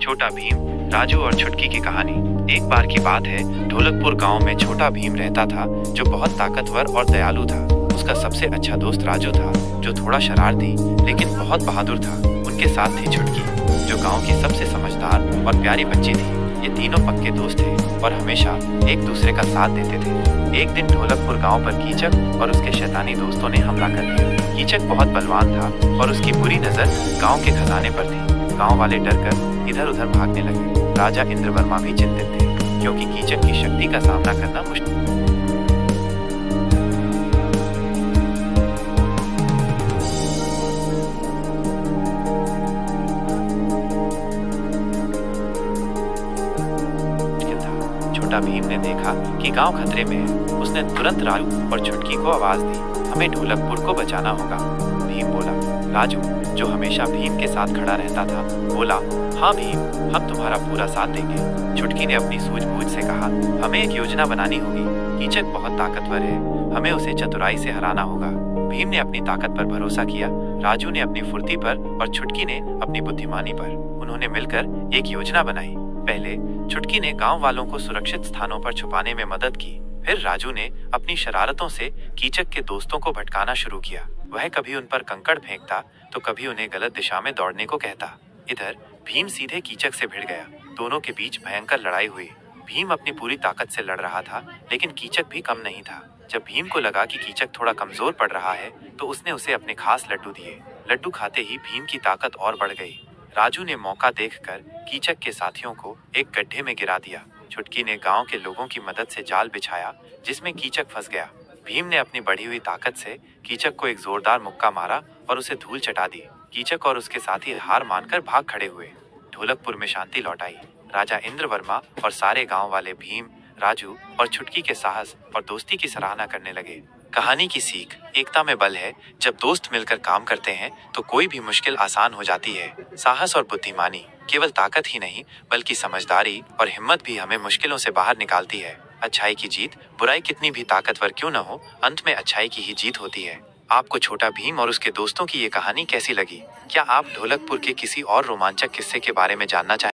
छोटा भीम, राजू और छुटकी की कहानी। एक बार की बात है, ढोलकपुर गांव में छोटा भीम रहता था, जो बहुत ताकतवर और दयालु था। उसका सबसे अच्छा दोस्त राजू था, जो थोड़ा शरारती लेकिन बहुत बहादुर था। उनके साथ थी छुटकी, जो गांव की सबसे समझदार और प्यारी बच्ची थी। ये तीनों पक्के दोस्त थे और हमेशा एक दूसरे का साथ देते थे। एक दिन ढोलकपुर गांव पर कीचक और उसके शैतानी दोस्तों ने हमला कर दिया। कीचक बहुत बलवान था और उसकी बुरी नजर गांव के खजाने पर थी। गांव वाले डरकर इधर उधर भागने लगे। राजा इंद्रवर्मा भी चिंतित थे, क्योंकि कीचक की शक्ति का सामना करना मुश्किल। छोटा भीम ने देखा कि गांव खतरे में है। उसने तुरंत राजू और छुटकी को आवाज दी, हमें ढोलकपुर को बचाना होगा। भीम बोला। राजू, जो हमेशा भीम के साथ खड़ा रहता था, बोला, हाँ भीम, हम तुम्हारा पूरा साथ देंगे। छुटकी ने अपनी सूझबूझ से कहा, हमें एक योजना बनानी होगी। कीचक बहुत ताकतवर है, हमें उसे चतुराई से हराना होगा। भीम ने अपनी ताकत पर भरोसा किया, राजू ने अपनी फुर्ती पर और छुटकी ने अपनी बुद्धिमानी पर। उन्होंने मिलकर एक योजना बनाई। पहले छुटकी ने गांव वालों को सुरक्षित स्थानों पर छुपाने में मदद की। फिर राजू ने अपनी शरारतों से कीचक के दोस्तों को भटकाना शुरू किया। वह कभी उन पर कंकड़ फेंकता तो कभी उन्हें गलत दिशा में दौड़ने को कहता। इधर भीम सीधे कीचक से भिड़ गया। दोनों के बीच भयंकर लड़ाई हुई। भीम अपनी पूरी ताकत से लड़ रहा था, लेकिन कीचक भी कम नहीं था। जब भीम को लगा कि कीचक थोड़ा कमजोर पड़ रहा है, तो उसने उसे अपने खास लड्डू दिए। लड्डू खाते ही भीम की ताकत और बढ़ गई। राजू ने मौका देखकर कीचक के साथियों को एक गड्ढे में गिरा दिया। छुटकी ने गांव के लोगों की मदद से जाल बिछाया, जिसमें कीचक फंस गया। भीम ने अपनी बढ़ी हुई ताकत से कीचक को एक जोरदार मुक्का मारा और उसे धूल चटा दी। कीचक और उसके साथी हार मानकर भाग खड़े हुए। ढोलकपुर में शांति लौट आई। राजा इंद्रवर्मा और सारे गांव वाले भीम, राजू और छुटकी के साहस और दोस्ती की सराहना करने लगे। कहानी की सीख, एकता में बल है। जब दोस्त मिलकर काम करते हैं तो कोई भी मुश्किल आसान हो जाती है। साहस और बुद्धिमानी, केवल ताकत ही नहीं बल्कि समझदारी और हिम्मत भी हमें मुश्किलों से बाहर निकालती है। अच्छाई की जीत, बुराई कितनी भी ताकतवर क्यों न हो, अंत में अच्छाई की ही जीत होती है। आपको छोटा भीम और उसके दोस्तों की ये कहानी कैसी लगी? क्या आप ढोलकपुर के किसी और रोमांचक किस्से के बारे में जानना चाहेंगे?